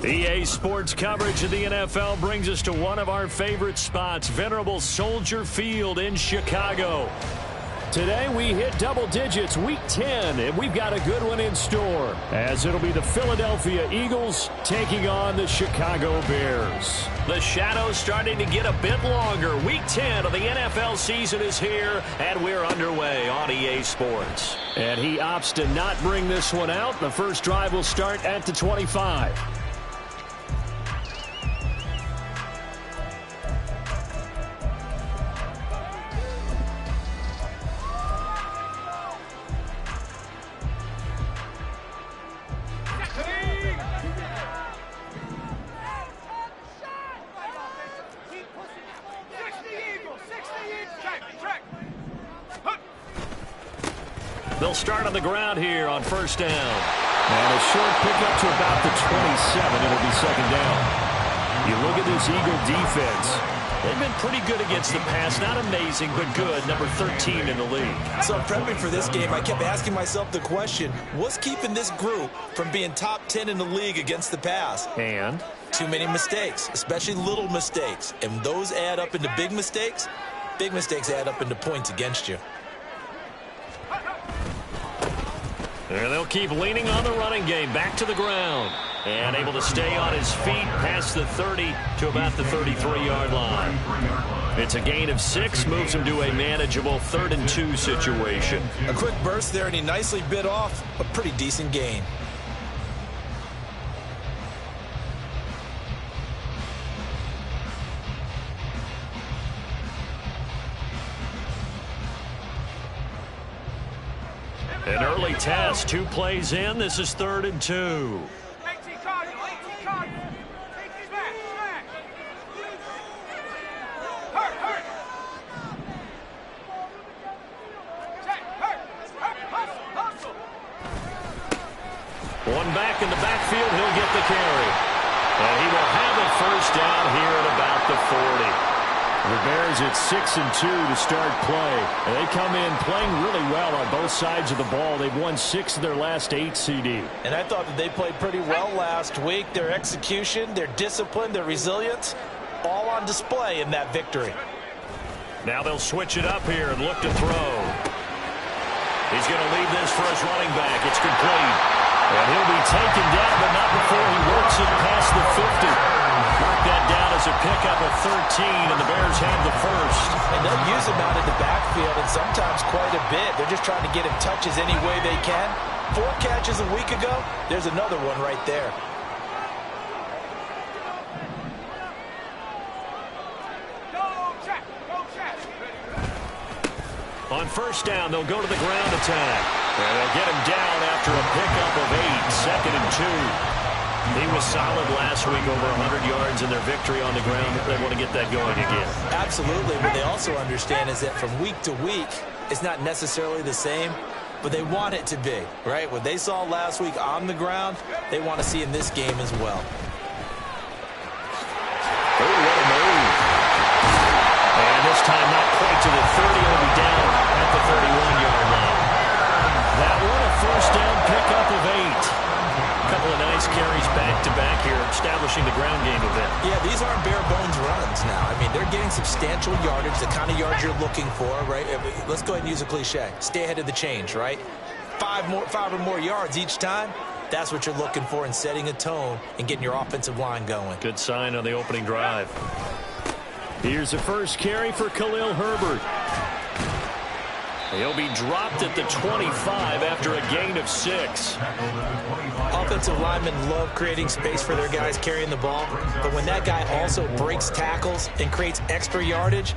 EA Sports coverage of the NFL brings us to one of our favorite spots, venerable Soldier Field in Chicago. Today we hit double digits, week 10, and we've got a good one in store, as it'll be the Philadelphia Eagles taking on the Chicago Bears. The shadow's starting to get a bit longer. Week 10 of the NFL season is here, and we're underway on EA Sports. And he opts to not bring this one out. The first drive will start at the 25. They'll start on the ground here on first down. And a short pickup to about the 27. It'll be second down. You look at this Eagle defense. They've been pretty good against the pass. Not amazing, but good. Number 13 in the league. So prepping for this game, I kept asking myself the question, what's keeping this group from being top 10 in the league against the pass? And? Too many mistakes, especially little mistakes. And those add up into big mistakes. Big mistakes add up into points against you. And they'll keep leaning on the running game. Back to the ground. And able to stay on his feet past the 30 to about the 33-yard line. It's a gain of 6. Moves him to a manageable 3rd and 2 situation. A quick burst there, and he nicely bit off a pretty decent gain. An early test, 2 plays in. This is 3rd and 2. One back in the backfield, he'll get the carry. And he will have a first down here at about the 40. The Bears at 6 and 2 to start play. And they come in playing really well on both sides of the ball. They've won 6 of their last 8 CD. And I thought that they played pretty well last week. Their execution, their discipline, their resilience, all on display in that victory. Now they'll switch it up here and look to throw. He's going to leave this for his running back. It's complete. And he'll be taken down, but not before he works it past the 50. Mark that down as a pickup of 13, and the Bears have the first. And they'll use him out in the backfield, and sometimes quite a bit. They're just trying to get him touches any way they can. 4 catches a week ago, there's another one right there. On first down, they'll go to the ground attack. And they'll get him down after a pickup of 8, 2nd and 2. He was solid last week, over 100 yards in their victory on the ground. They want to get that going again. Absolutely. What they also understand is that from week to week, it's not necessarily the same, but they want it to be, right? What they saw last week on the ground, they want to see in this game as well. Oh, what a move. And this time not quite to the 30. It'll be down at the 31-yard line. That one a first down pickup of 8. A couple of nice carries back-to-back here, establishing the ground game a bit. Yeah, these aren't bare-bones runs now. I mean, they're getting substantial yardage, the kind of yards you're looking for, right? Let's go ahead and use a cliche. Stay ahead of the change, right? 5 or more yards each time. That's what you're looking for in setting a tone and getting your offensive line going. Good sign on the opening drive. Here's the first carry for Khalil Herbert. He'll be dropped at the 25 after a gain of 6. Offensive linemen love creating space for their guys carrying the ball, but when that guy also breaks tackles and creates extra yardage,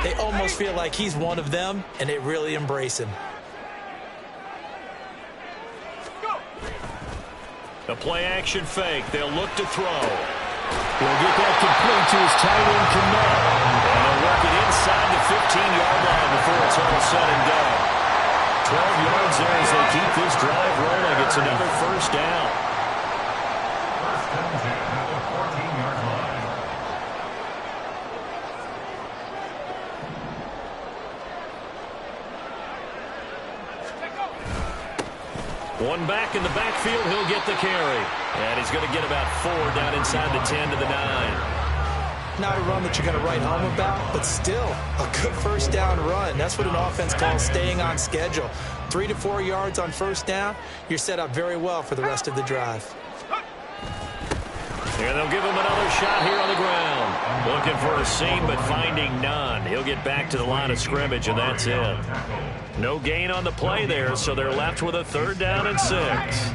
they almost feel like he's one of them, and they really embrace him. A play-action fake. They'll look to throw. He'll get that complete to his tight end, Kmet. And he'll work it inside the 15-yard line before it's all said and done. 12 yards there as they keep this drive rolling. It's another first down. One back in the backfield, he'll get the carry. And he's going to get about 4 down inside the 10 to the 9. Not a run that you're going to write home about, but still a good first down run. That's what an offense calls staying on schedule. 3 to 4 yards on first down, you're set up very well for the rest of the drive. And they'll give him another shot here on the ground. Looking for a seam, but finding none. He'll get back to the line of scrimmage, and that's it. No gain on the play there, so they're left with a 3rd down and 6.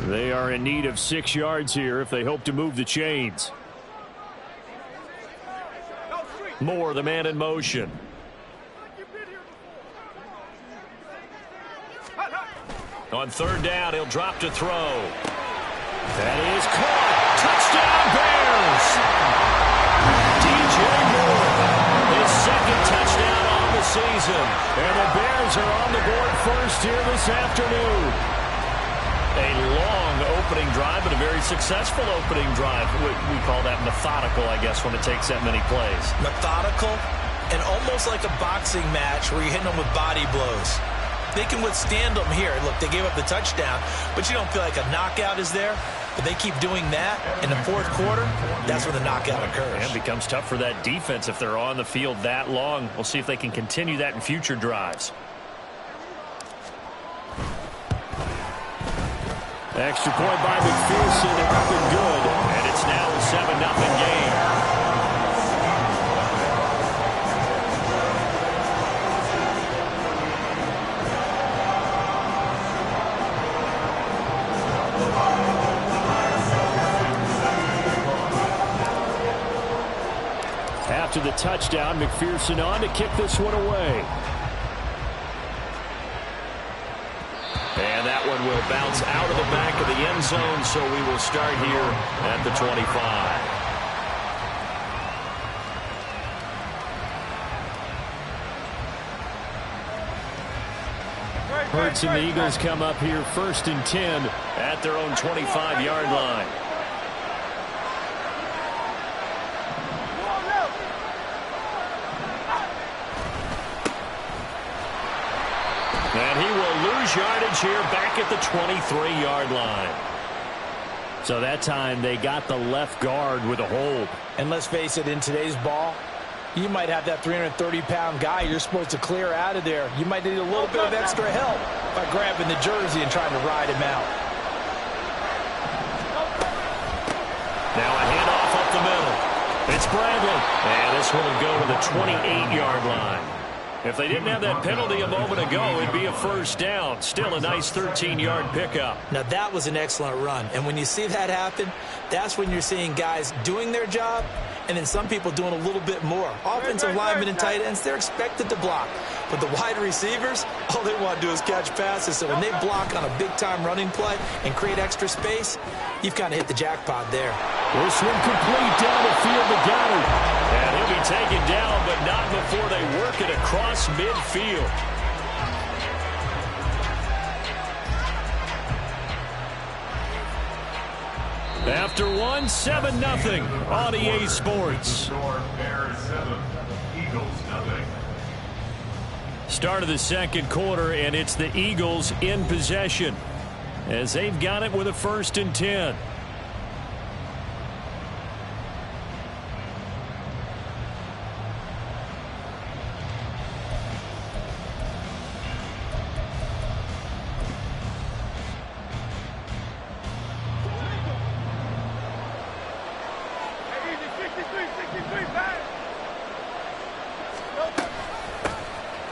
They are in need of 6 yards here if they hope to move the chains. Moore, the man in motion. On 3rd down, he'll drop to throw. That is caught. Touchdown, Bears! DJ Moore, his 2nd touchdown on the season. And the Bears are on the board first here this afternoon. A long opening drive, but a very successful opening drive. We call that methodical, I guess, when it takes that many plays. Methodical and almost like a boxing match where you're hitting them with body blows. They can withstand them here. Look, they gave up the touchdown, but you don't feel like a knockout is there. But they keep doing that in the 4th quarter. That's when the knockout occurs. And it becomes tough for that defense if they're on the field that long. We'll see if they can continue that in future drives. Extra point by McPherson, and up and good. And it's now a 7-0 game. After the touchdown, McPherson on to kick this one away. And that one will bounce out of the back of the end zone, so we will start here at the 25. Hurts and the Eagles come up here 1st and 10 at their own 25-yard line. And he will lose yardage here back at the 23-yard line. So that time they got the left guard with a hold. And let's face it, in today's ball, you might have that 330-pound guy you're supposed to clear out of there. You might need a little bit of extra help by grabbing the jersey and trying to ride him out. Now a handoff up the middle. It's Bradley. And this one will go to the 28-yard line. If they didn't have that penalty a moment ago, it'd be a 1st down. Still a nice 13-yard pickup. Now, that was an excellent run. And when you see that happen, that's when you're seeing guys doing their job and then some people doing a little bit more. Offensive linemen and tight ends, they're expected to block. But the wide receivers, all they want to do is catch passes. So when they block on a big-time running play and create extra space, you've kind of hit the jackpot there. This one complete down the field to Goddard. And he'll be taken down, but not before they work it across midfield. After one, 7-0 on EA Sports. Start of the 2nd quarter, and it's the Eagles in possession as they've got it with a 1st and 10.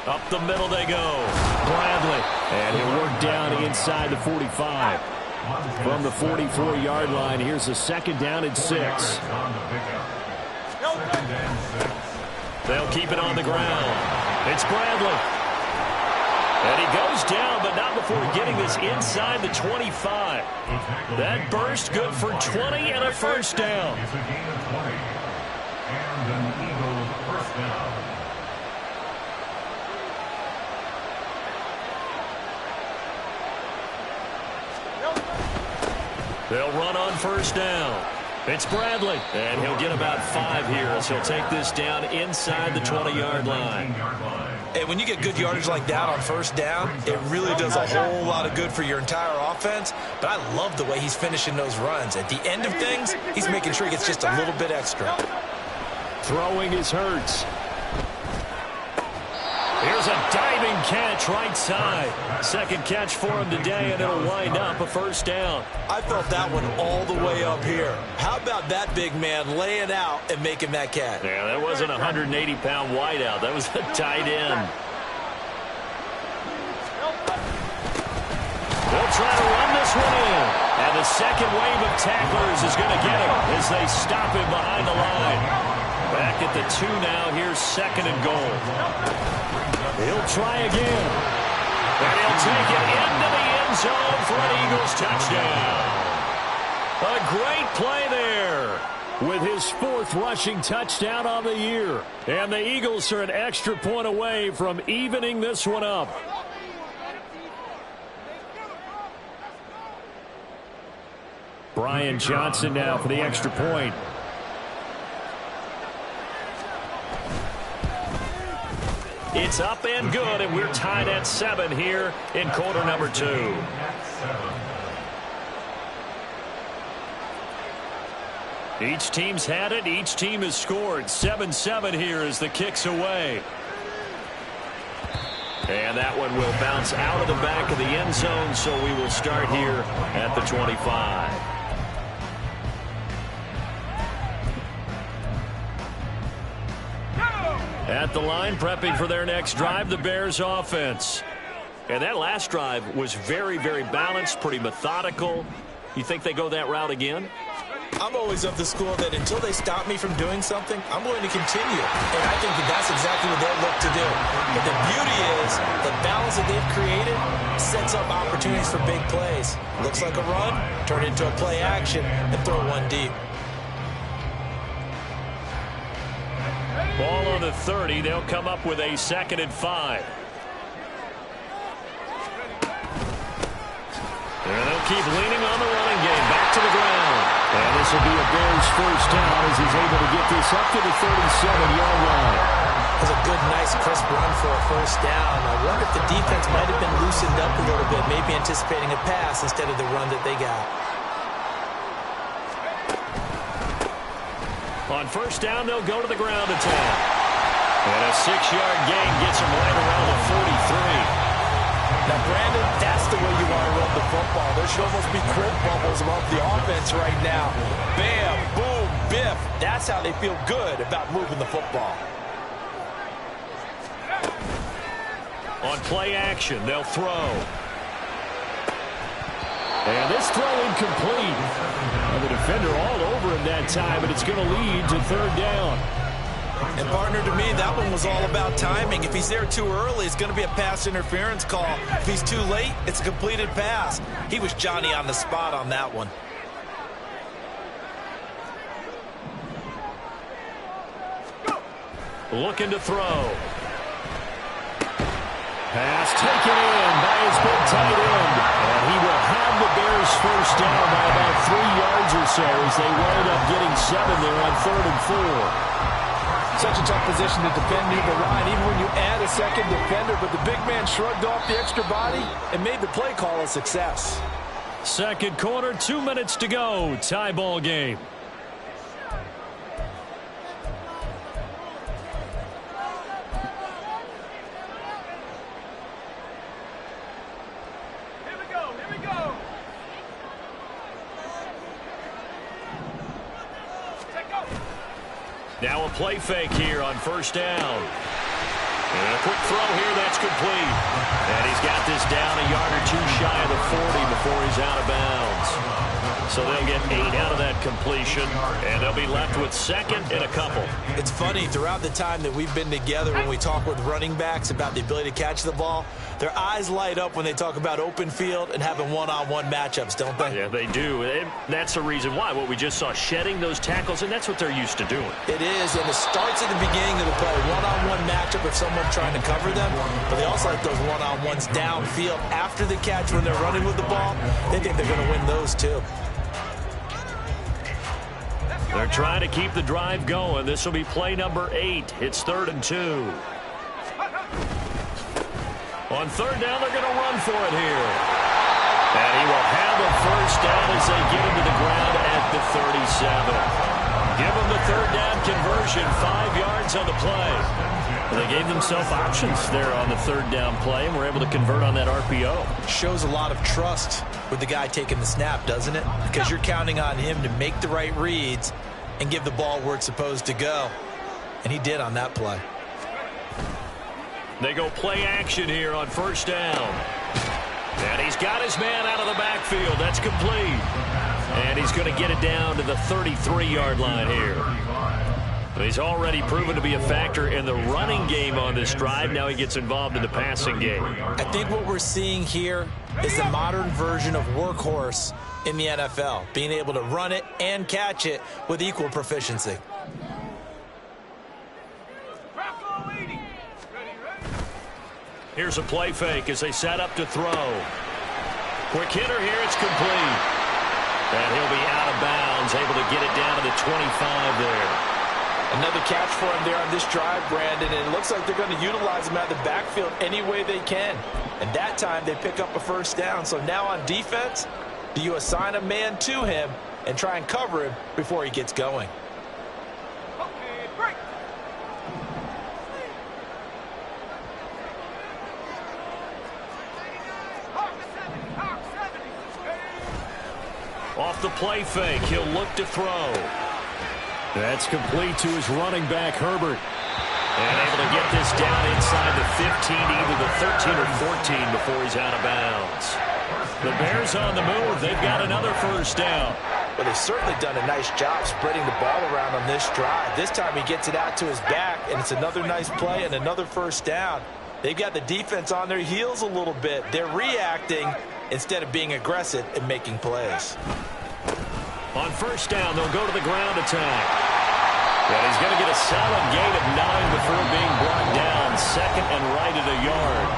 Up the middle they go. Bradley. And he'll work down inside the 45. From the 44-yard line, here's a 2nd down and 6. They'll keep it on the ground. It's Bradley. And he goes down, but not before getting this inside the 25. That burst good for 20 and a 1st down. And an Eagles 1st down. They'll run on 1st down. It's Bradley. And he'll get about 5 here as he'll take this down inside the 20-yard line. And when you get good yardage like that on first down, it really does a whole lot of good for your entire offense. But I love the way he's finishing those runs. At the end of things, he's making sure he gets just a little bit extra. Throwing is Hurts. Here's a diving catch right side. Second catch for him today, and it'll wind up a first down. I felt that one all the way up here. How about that big man laying out and making that catch? Yeah, that wasn't a 180-pound wideout. That was a tight end. They'll try to run this one in. And the second wave of tacklers is going to get him as they stop him behind the line. Back at the 2 now. Here's second and goal. He'll try again. And he'll take it into the end zone for an Eagles touchdown. A great play there with his 4th rushing touchdown on the year. And the Eagles are an extra point away from evening this one up. Brian Johnson now for the extra point. It's up and good, and we're tied at 7 here in quarter number 2. Each team's had it. Each team has scored. 7-7 here as the kick's away. And that one will bounce out of the back of the end zone, so we will start here at the 25. At the line, prepping for their next drive, the Bears offense. And that last drive was very, very balanced, pretty methodical. You think they go that route again? I'm always of the school that until they stop me from doing something, I'm going to continue. And I think that that's exactly what they'll look to do. But the beauty is the balance that they've created sets up opportunities for big plays. Looks like a run, turn it into a play action, and throw one deep. Ball on the 30. They'll come up with a 2nd and 5. And they'll keep leaning on the running game. Back to the ground. And this will be a Bears first down as he's able to get this up to the 37-yard line. That's a good, nice, crisp run for a first down. I wonder if the defense might have been loosened up a little bit, maybe anticipating a pass instead of the run that they got. On first down, they'll go to the ground attack. And a 6-yard gain gets them right around the 43. Now, Brandon, that's the way you want to run the football. There should almost be quote bubbles above the offense right now. Bam, boom, biff. That's how they feel good about moving the football. On play action, they'll throw. And this throw incomplete. And the defender all over him that time, and it's going to lead to 3rd down. And, partner, to me, that one was all about timing. If he's there too early, it's going to be a pass interference call. If he's too late, it's a completed pass. He was Johnny on the spot on that one. Looking to throw. Pass taken in by his big tight end. And he will have the Bears first down by about 3 yards or so as they wind up getting 7 there on 3rd and 4. Such a tough position to defend near the line, even when you add a second defender. But the big man shrugged off the extra body and made the play call a success. Second quarter, 2 minutes to go. Tie ball game. Now a play fake here on first down. And a quick throw here, that's complete. And he's got this down a yard or 2 shy of the 40 before he's out of bounds. So they'll get 8 out of that completion, and they'll be left with 2nd and a couple. It's funny, throughout the time that we've been together when we talk with running backs about the ability to catch the ball, their eyes light up when they talk about open field and having one-on-one matchups, don't they? Yeah, they do. And that's the reason why. What we just saw, shedding those tackles, and that's what they're used to doing. It is, and it starts at the beginning of the play. One-on-one matchup if someone's trying to cover them, but they also like those one-on-ones downfield after the catch when they're running with the ball. They think they're going to win those, too. They're trying to keep the drive going. This will be play number 8. It's 3rd and 2. On third down, they're going to run for it here. And he will have a first down as they get him to the ground at the 37. Give them the third down conversion, 5 yards on the play. They gave themselves options there on the third down play and were able to convert on that RPO. Shows a lot of trust with the guy taking the snap, doesn't it? Because you're counting on him to make the right reads and give the ball where it's supposed to go. And he did on that play. They go play action here on first down. And he's got his man out of the backfield. That's complete. And he's going to get it down to the 33-yard line here. He's already proven to be a factor in the running game on this drive. Now he gets involved in the passing game. I think what we're seeing here is the modern version of workhorse in the NFL, being able to run it and catch it with equal proficiency. Here's a play fake as they set up to throw. Quick hitter here, it's complete. And he'll be out of bounds, able to get it down to the 25 there. Another catch for him there on this drive, Brandon, and it looks like they're going to utilize him out of the backfield any way they can. And that time they pick up a first down. So now on defense, do you assign a man to him and try and cover him before he gets going? Off the play fake, he'll look to throw. That's complete to his running back, Herbert. And able to get this down inside the 15, either the 13 or 14 before he's out of bounds. The Bears on the move. They've got another first down. Well, they've certainly done a nice job spreading the ball around on this drive. This time he gets it out to his back, and it's another nice play and another first down. They've got the defense on their heels a little bit. They're reacting instead of being aggressive and making plays. On first down, they'll go to the ground attack. And he's going to get a solid gain of 9 before being brought down. Second and right at a yard.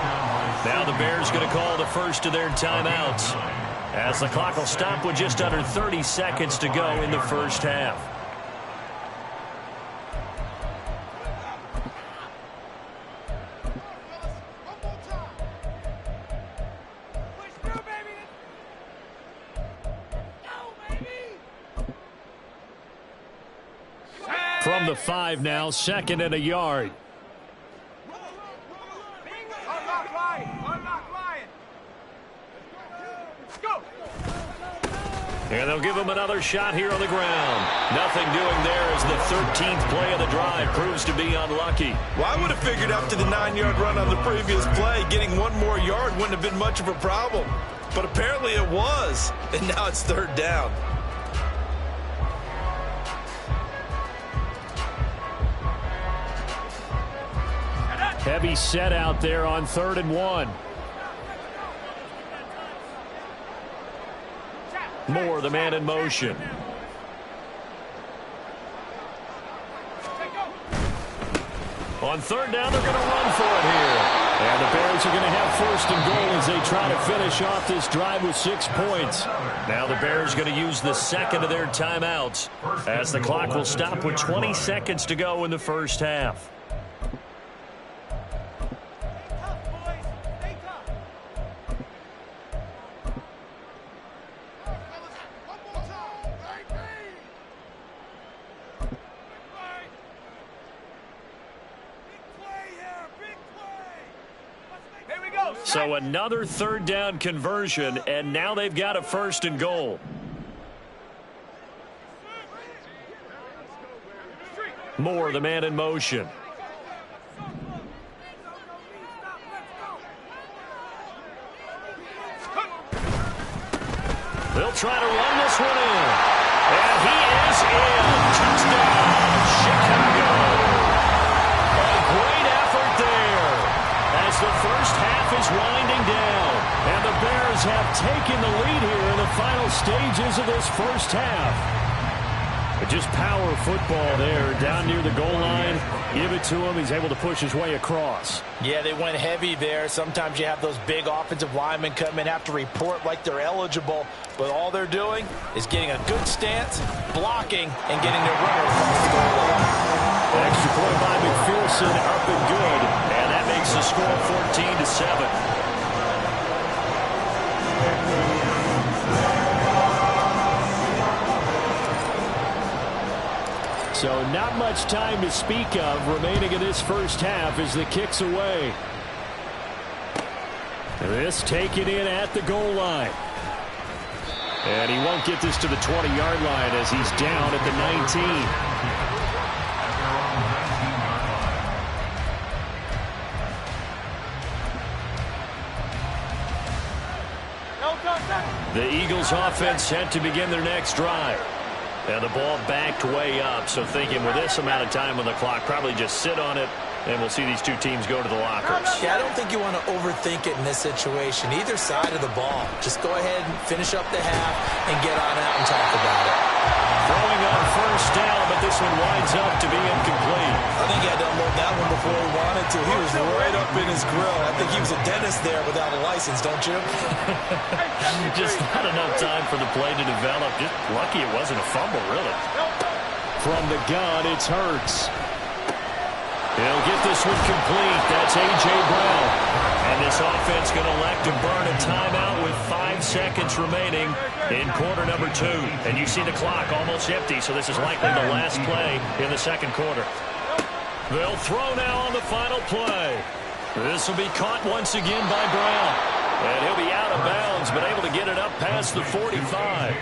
Now the Bears going to call the first of their timeouts, as the clock will stop with just under 30 seconds to go in the first half. From the 5 now, second and a yard. And they'll give him another shot here on the ground. Nothing doing there as the 13th play of the drive proves to be unlucky. Well, I would have figured after the 9-yard run on the previous play, getting one more yard wouldn't have been much of a problem. But apparently it was, and now it's third down. Heavy set out there on 3rd and 1. Moore, the man in motion. On 3rd down, they're going to run for it here. And the Bears are going to have 1st and goal as they try to finish off this drive with 6 points. Now the Bears are going to use the second of their timeouts, as the clock will stop with 20 seconds to go in the first half. So another 3rd down conversion, and now they've got a 1st and goal. Moore, the man in motion. They'll try to run this one in. And he is in. Touchdown, Chicago. A great effort there, as the first half is winding down. And the Bears have taken the lead here in the final stages of this first half. But just power football there down near the goal line. Give it to him. He's able to push his way across. Yeah, they went heavy there. Sometimes you have those big offensive linemen come in, have to report like they're eligible. But all they're doing is getting a good stance, blocking, and getting their runner across the goal line. Extra point by McPherson, up and good. And that makes the score 14-7. So not much time to speak of remaining in this first half as the kick's away. This taken in at the goal line. And he won't get this to the 20-yard line as he's down at the 19. The Eagles offense set to begin their next drive. And the ball backed way up, so thinking with this amount of time on the clock, probably just sit on it, and we'll see these two teams go to the lockers. Yeah, I don't think you want to overthink it in this situation. Either side of the ball. Just go ahead and finish up the half and get on out and talk about it. Throwing on first down, but this one winds up to be incomplete. I think he had to unload that one before he wanted to. He was right up in his grill. I think he was a dentist there without a license, don't you? Just not enough time for the play to develop. Just lucky it wasn't a fumble, really. From the gun, it's Hurts. He'll get this one complete. That's A.J. Brown. And this offense going to elect to burn a timeout with 5 seconds remaining in quarter number 2. And you see the clock almost empty, so this is likely the last play in the second quarter. They'll throw now on the final play. This will be caught once again by Brown. And he'll be out of bounds, but able to get it up past the 45.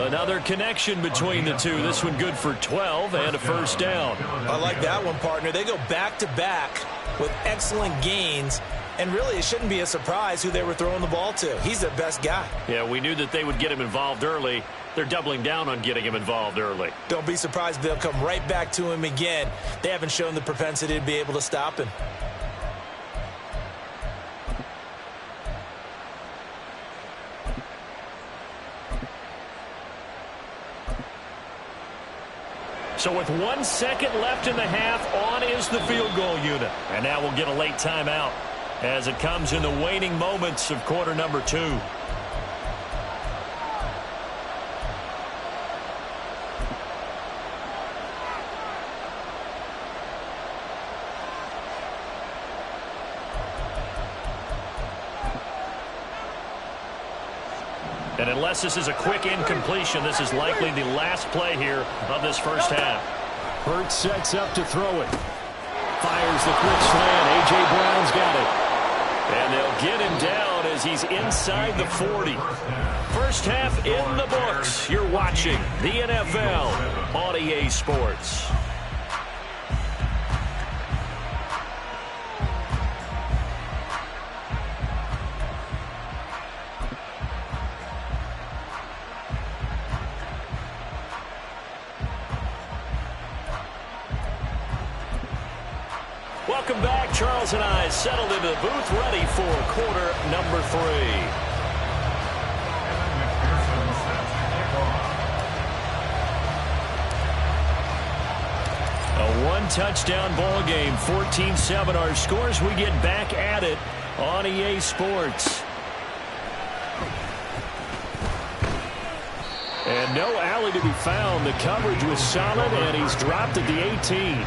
Another connection between the two. This one good for 12 and a first down. I like that one, partner. They go back-to-back with excellent gains. And really, it shouldn't be a surprise who they were throwing the ball to. He's their best guy. Yeah, we knew that they would get him involved early. They're doubling down on getting him involved early. Don't be surprised if they'll come right back to him again. They haven't shown the propensity to be able to stop him. So with 1 second left in the half, on is the field goal unit. And now we'll get a late timeout as it comes in the waning moments of quarter number 2. And unless this is a quick incompletion, this is likely the last play here of this first half. Hurts sets up to throw it. Fires the quick slant. A.J. Brown's got it. And they'll get him down as he's inside the 40. First half in the books. You're watching the NFL on EA Sports. Welcome back. Charles and I settled into the booth, ready for quarter number 3. A one-touchdown ball game, 14-7 our scores. We get back at it on EA Sports. And no alley to be found. The coverage was solid, and he's dropped at the 18.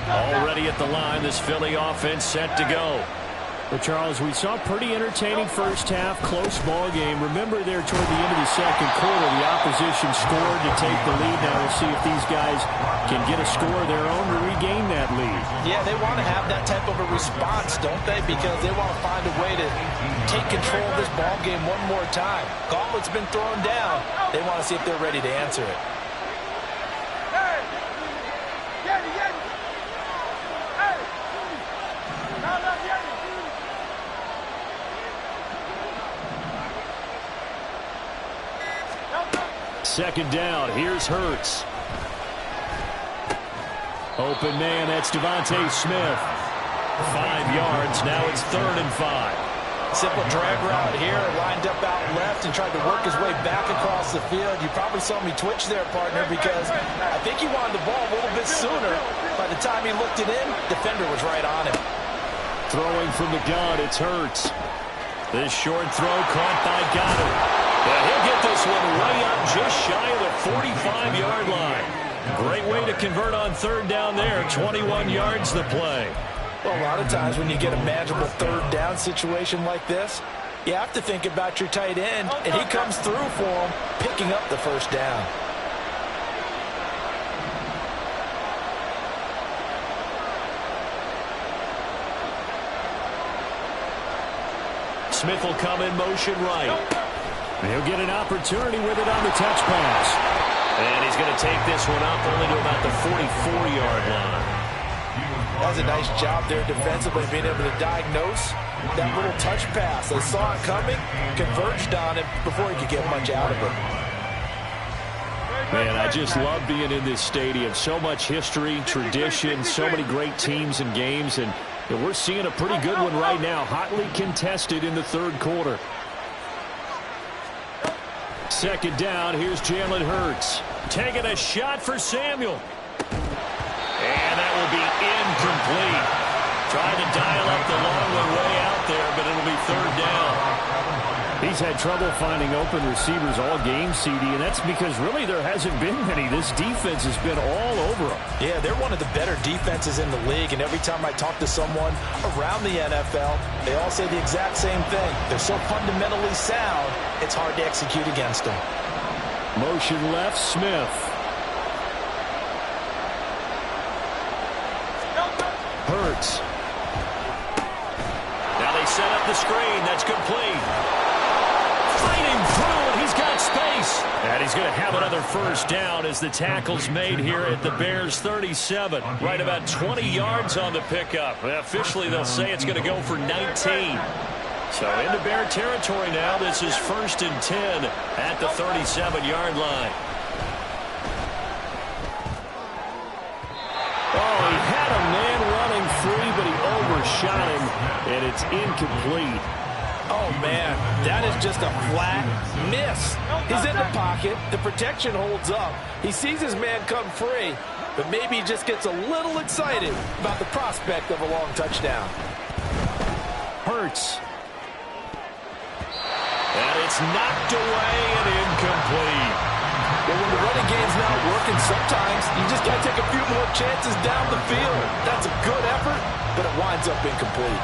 Already at the line, this Philly offense set to go. But Charles, we saw a pretty entertaining first half, close ball game. Remember there toward the end of the second quarter, the opposition scored to take the lead. Now we'll see if these guys can get a score of their own to regain that lead. Yeah, they want to have that type of a response, don't they? Because they want to find a way to take control of this ball game one more time. Gauntlet's been thrown down. They want to see if they're ready to answer it. Second down, here's Hurts. Open man, that's Devontae Smith. 5 yards, now it's 3rd and 5. Simple drag route here, lined up out left and tried to work his way back across the field. You probably saw me twitch there, partner, because I think he wanted the ball a little bit sooner. By the time he looked it in, defender was right on him. Throwing from the gun, it's Hurts. This short throw caught by Goddard. And he'll get this one way up just shy of the 45-yard line. Great way to convert on third down there. 21 yards the play. Well, a lot of times when you get a manageable third down situation like this, you have to think about your tight end, and he comes through for him, picking up the first down. Smith will come in motion right. He'll get an opportunity with it on the touch pass. And he's going to take this one up only to about the 44-yard line. That's a nice job there defensively, being able to diagnose that little touch pass. They saw it coming, converged on it before he could get much out of it. Man, I just love being in this stadium. So much history, tradition, so many great teams and games, and we're seeing a pretty good one right now, hotly contested in the third quarter. Second down, here's Jalen Hurts. Taking a shot for Samuel. And that will be incomplete. Trying to dial up the long way out there, but it'll be third down. He's had trouble finding open receivers all game, CD, and that's because really there hasn't been many. This defense has been all over them. Yeah, they're one of the better defenses in the league, and every time I talk to someone around the NFL, they all say the exact same thing. They're so fundamentally sound, it's hard to execute against them. Motion left, Smith. Hurts. Now they set up the screen. That's complete. Fighting through, and he's got space. And he's going to have another first down as the tackle's made here at the Bears' 37. Right about 20 yards on the pickup. Officially, they'll say it's going to go for 19. So into Bear territory now. This is 1st and 10 at the 37-yard line. Oh, he had a man running free, but he overshot him, and it's incomplete. Oh, man, that is just a flat miss. He's in the pocket. The protection holds up. He sees his man come free, but maybe he just gets a little excited about the prospect of a long touchdown. Hurts. And it's knocked away and incomplete. Well, when the running game's not working, sometimes you just got to take a few more chances down the field. That's a good effort, but it winds up incomplete.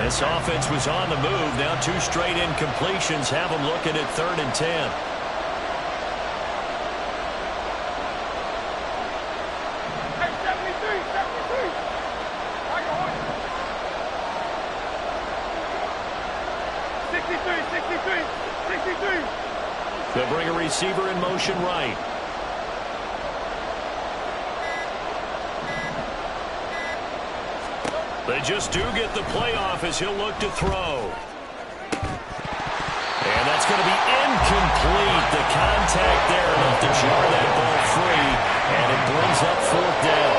This offense was on the move. Now 2 straight incompletions have them looking at 3rd and 10. They'll bring a receiver in motion right. They just do get the playoff as he'll look to throw. And that's going to be incomplete. The contact there enough to jar that ball free, and it brings up 4th down.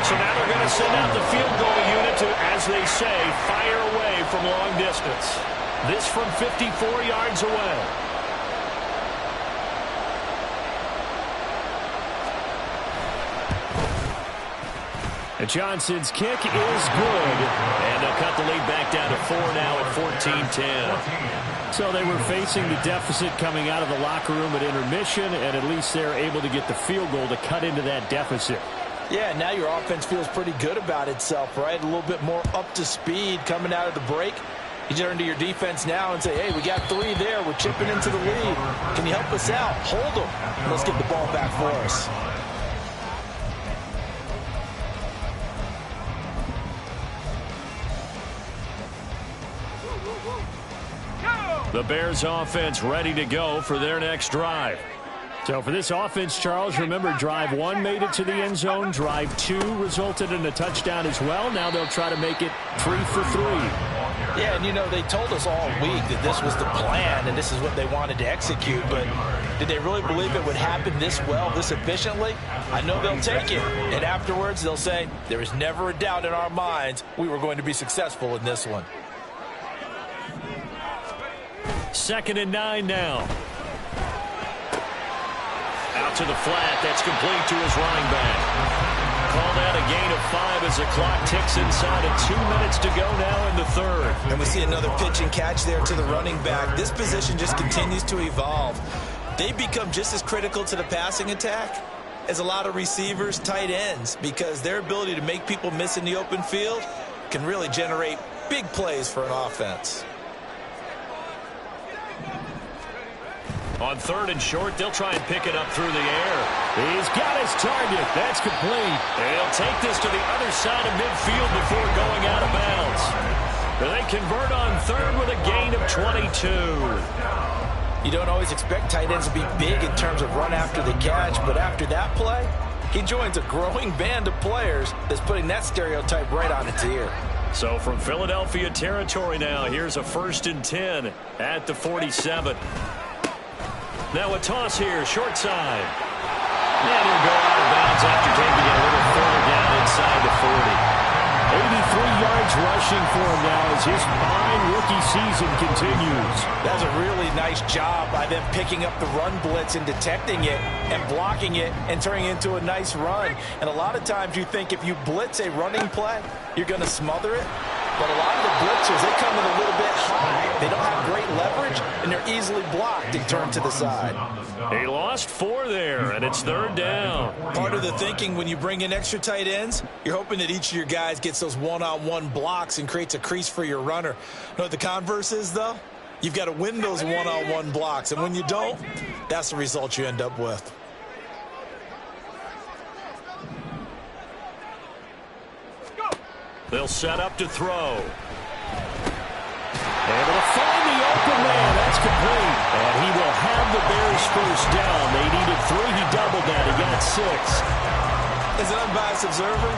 So now they're going to send out the field goal unit to, as they say, fire away from long distance. This from 54 yards away. And Johnson's kick is good. And they'll cut the lead back down to 4 now at 14-10. So they were facing the deficit coming out of the locker room at intermission, and at least they're able to get the field goal to cut into that deficit. Yeah, now your offense feels pretty good about itself, right? A little bit more up to speed coming out of the break. You turn to your defense now and say, hey, we got 3 there. We're chipping into the lead. Can you help us out? Hold them. Let's get the ball back for us. The Bears offense ready to go for their next drive. So for this offense, Charles, remember drive 1 made it to the end zone. Drive 2 resulted in a touchdown as well. Now they'll try to make it 3 for 3. Yeah, and you know, they told us all week that this was the plan and this is what they wanted to execute, but did they really believe it would happen this well, this efficiently? I know they'll take it, and afterwards they'll say, there was never a doubt in our minds we were going to be successful in this one. 2nd and 9 now. Out to the flat. That's complete to his running back. Call that a gain of 5 as the clock ticks inside of 2 minutes to go now in the third. And we see another pitch and catch there to the running back. This position just continues to evolve. They become just as critical to the passing attack as a lot of receivers, tight ends, because their ability to make people miss in the open field can really generate big plays for an offense. On third and short, they'll try and pick it up through the air. He's got his target. That's complete. They'll take this to the other side of midfield before going out of bounds. They convert on third with a gain of 22. You don't always expect tight ends to be big in terms of run after the catch, but after that play, he joins a growing band of players that's putting that stereotype right on its ear. So from Philadelphia territory now, here's a 1st and 10 at the 47. Now a toss here, short side. And he'll go out of bounds after taking it a little further down inside the 40. 83 yards rushing for him now as his fine rookie season continues. That's a really nice job by them picking up the run blitz and detecting it and blocking it and turning it into a nice run. And a lot of times you think if you blitz a running play, you're going to smother it. But a lot of the blitzers, they come in a little bit high. They don't have great leverage, and they're easily blocked and turned to the side. He lost 4 there, and it's third down. Part of the thinking when you bring in extra tight ends, you're hoping that each of your guys gets those one-on-one blocks and creates a crease for your runner. You know what the converse is, though? You've got to win those one-on-one blocks, and when you don't, that's the result you end up with. They'll set up to throw. Able to find the open man. That's complete. And he will have the Bears first down. They needed 3. He doubled that. He got 6. As an unbiased observer,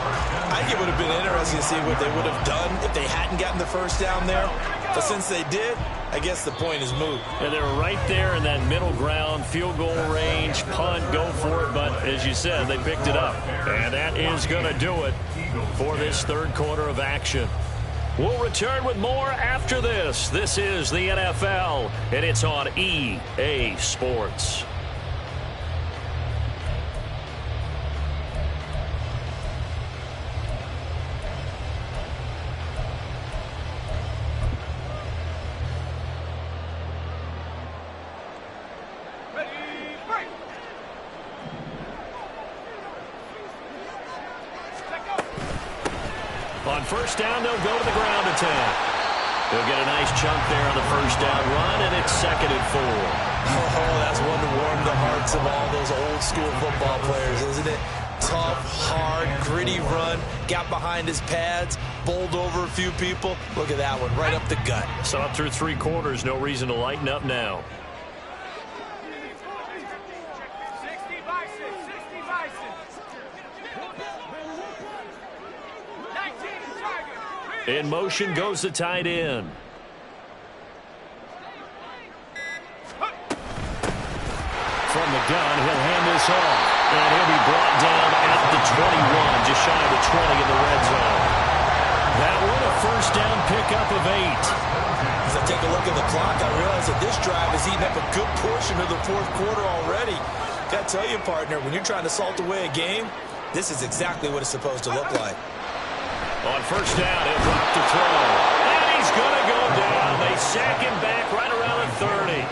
I think it would have been interesting to see what they would have done if they hadn't gotten the first down there. But since they did, I guess the point is moot. And they're right there in that middle ground, field goal range, punt, go for it. But as you said, they picked it up. And that is going to do it for this third quarter of action. We'll return with more after this. This is the NFL, and it's on EA Sports. On first down, they'll go to the ground attack. They'll get a nice chunk there on the first down run, and it's 2nd and 4. Oh, that's one to warm the hearts of all those old school football players, isn't it? Tough, hard, gritty run, got behind his pads, bowled over a few people. Look at that one, right up the gut. So up through 3 quarters, no reason to lighten up now. In motion goes the tight end. From the gun, he'll hand this off. And he'll be brought down at the 21, just shy of the 20 in the red zone. That one a first down pickup of 8. As I take a look at the clock, I realize that this drive has eaten up a good portion of the fourth quarter already. Got to tell you, partner, when you're trying to salt away a game, this is exactly what it's supposed to look like. On first down, he'll drop to throw. And he's going to go down. They sack him back right around the 30.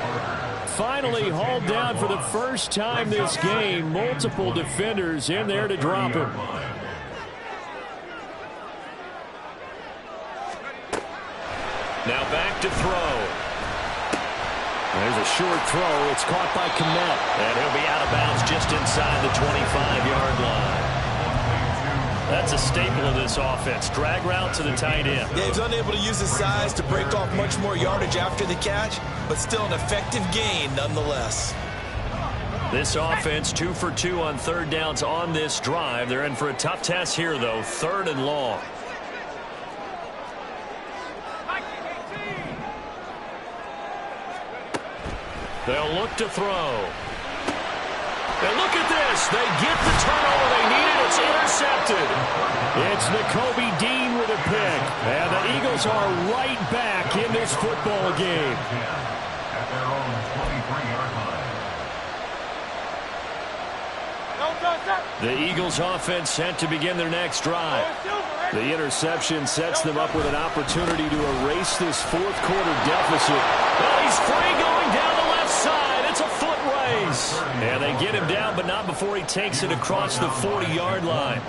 Finally hauled down for the first time this game. Multiple defenders in there to drop him. Now back to throw. There's a short throw. It's caught by Kmet. And he'll be out of bounds just inside the 25-yard line. That's a staple of this offense. Drag route to the tight end. Yeah, he's unable to use his size to break off much more yardage after the catch, but still an effective gain nonetheless. This offense 2 for 2 on third downs on this drive. They're in for a tough test here, though. 3rd and long. They'll look to throw. And look at this. They get the turnover they needed. It's intercepted. It's Nakobe Dean with a pick. And the Eagles are right back in this football game. The Eagles offense set to begin their next drive. The interception sets them up with an opportunity to erase this fourth quarter deficit. Well, he's free going down the left side. It's a foot race. And they get him down, but not before he takes it across the 40-yard line.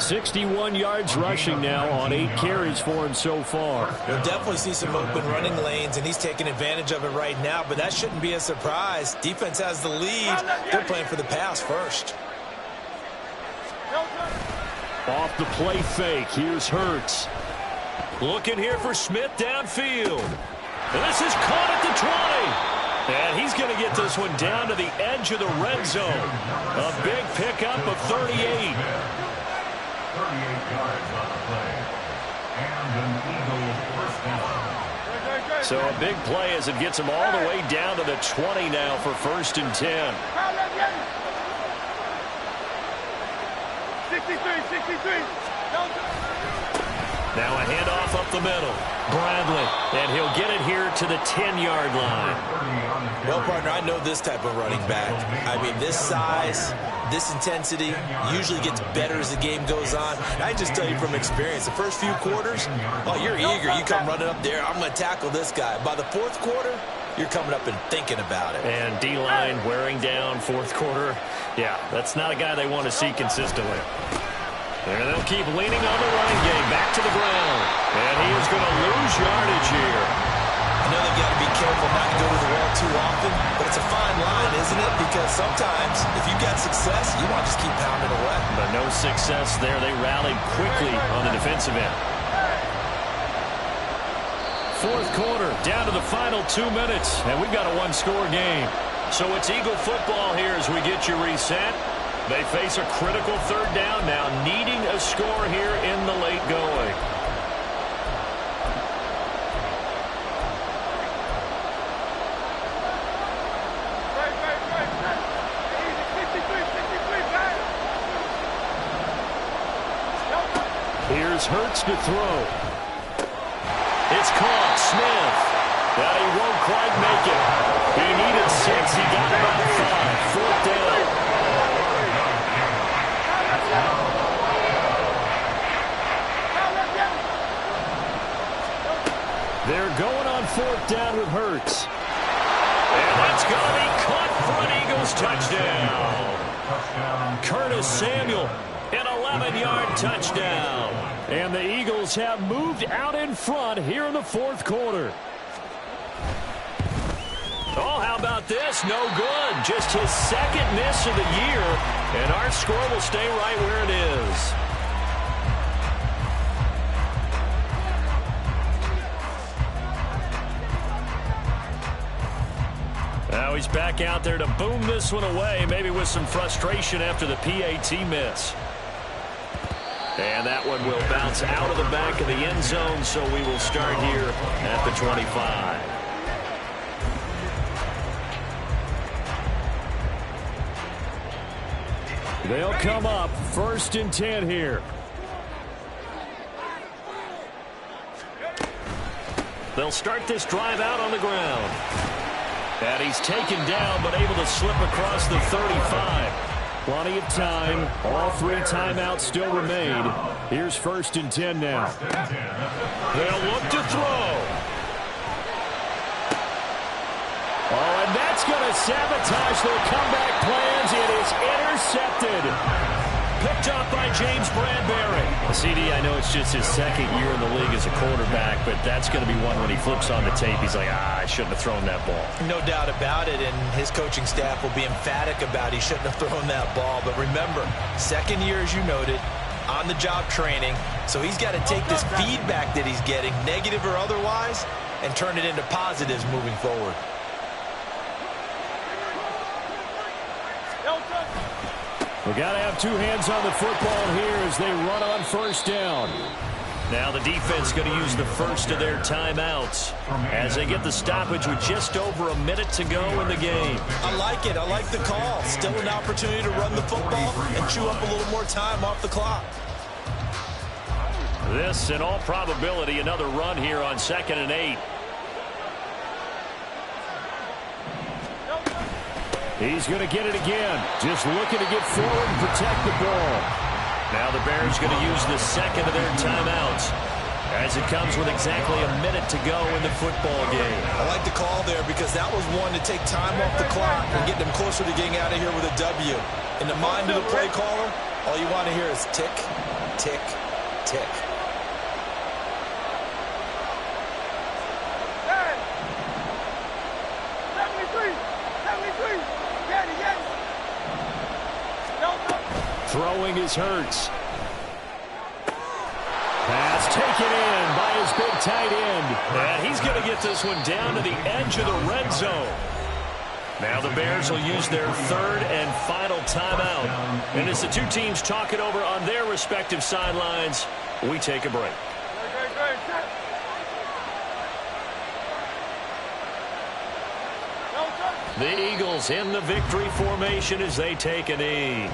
61 yards rushing now on 8 carries for him so far. We'll definitely see some open running lanes, and he's taking advantage of it right now, but that shouldn't be a surprise. Defense has the lead. They're playing for the pass first. Off the play fake, here's Hurts. Looking here for Smith downfield. And this is caught at the 20. And he's going to get this one down to the edge of the red zone. A big pickup of 38. 38 yards on the play. And an Eagle first down. So a big play as it gets him all the way down to the 20 now for 1st and 10. 63. Now a handoff up the middle. Bradley, and he'll get it here to the 10-yard line. Well, partner, I know this type of running back. I mean, this size, this intensity usually gets better as the game goes on. And I just tell you from experience, the first few quarters, oh, you're eager. You come running up there, I'm going to tackle this guy. By the fourth quarter, you're coming up and thinking about it. And D-line wearing down fourth quarter. Yeah, that's not a guy they want to see consistently. And they'll keep leaning on the running game. Back to the ground. And he is going to lose yardage here. I know they've got to be careful not to go to the well too often, but it's a fine line, isn't it? Because sometimes, if you've got success, you want to just keep pounding away. But no success there. They rallied quickly on the defensive end. Fourth quarter, down to the final 2 minutes, and we've got a one-score game. So it's Eagle football here as we get you reset. They face a critical third down now, needing a score here in the late going. Here's Hurts to throw. It's caught. Smith. But he won't quite make it. He needed 6. He got about 5. Fourth down. They're going on fourth down with Hurts. And that's going to be caught for an Eagles touchdown. Curtis Samuel, an 11-yard touchdown. And the Eagles have moved out in front here in the fourth quarter. Oh, how about this? No good. Just his second miss of the year. And our score will stay right where it is. Now he's back out there to boom this one away, maybe with some frustration after the PAT miss. And that one will bounce out of the back of the end zone, so we will start here at the 25. They'll come up 1st and 10 here. They'll start this drive out on the ground. And he's taken down, but able to slip across the 35. Plenty of time. All 3 timeouts still remain. Here's 1st and 10 now. They'll look to throw. Oh, and that's going to sabotage their comeback plans. It is intercepted. Picked up by James Bradbury. CD, I know it's just his second year in the league as a quarterback, but that's going to be one when he flips on the tape. He's like, I shouldn't have thrown that ball. No doubt about it, and his coaching staff will be emphatic about he shouldn't have thrown that ball. But remember, second year, as you noted, on-the-job training, so he's got to take this feedback that he's getting, negative or otherwise, and turn it into positives moving forward. We've got to have 2 hands on the football here as they run on 1st down. Now the defense going to use the first of their timeouts as they get the stoppage with just over a minute to go in the game. I like it. I like the call. Still an opportunity to run the football and chew up a little more time off the clock. This, in all probability, another run here on 2nd and 8. He's going to get it again. Just looking to get forward and protect the ball. Now the Bears going to use the second of their timeouts as it comes with exactly a minute to go in the football game. I like the call there because that was one to take time off the clock and get them closer to getting out of here with a W. In the mind of the play caller, all you want to hear is tick, tick, tick. Throwing is Hurts. Pass taken in by his big tight end. And he's going to get this one down to the edge of the red zone. Now the Bears will use their third and final timeout. And as the two teams talk it over on their respective sidelines, we take a break. The Eagles in the victory formation as they take a knee.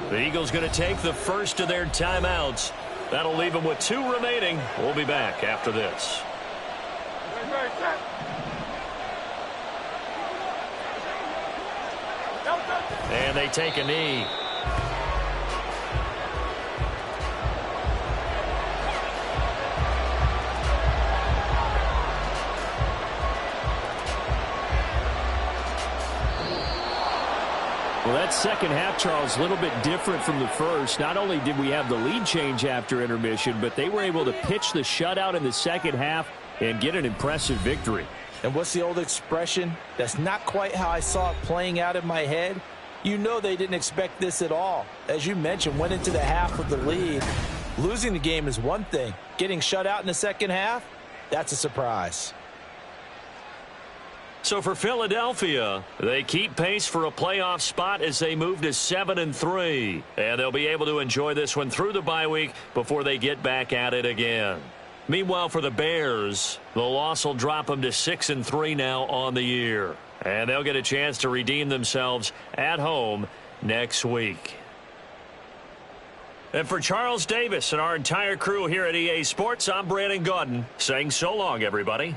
The Eagles going to take the first of their timeouts. That'll leave them with 2 remaining. We'll be back after this. And they take a knee. Well, that second half, Charles, a little bit different from the first. Not only did we have the lead change after intermission, but they were able to pitch the shutout in the second half and get an impressive victory. And what's the old expression? That's not quite how I saw it playing out in my head. You know they didn't expect this at all. As you mentioned, went into the half with the lead. Losing the game is one thing. Getting shut out in the second half, that's a surprise. So for Philadelphia, they keep pace for a playoff spot as they move to 7-3. And they'll be able to enjoy this one through the bye week before they get back at it again. Meanwhile, for the Bears, the loss will drop them to 6-3 now on the year. And they'll get a chance to redeem themselves at home next week. And for Charles Davis and our entire crew here at EA Sports, I'm Brandon Gaudin saying so long, everybody.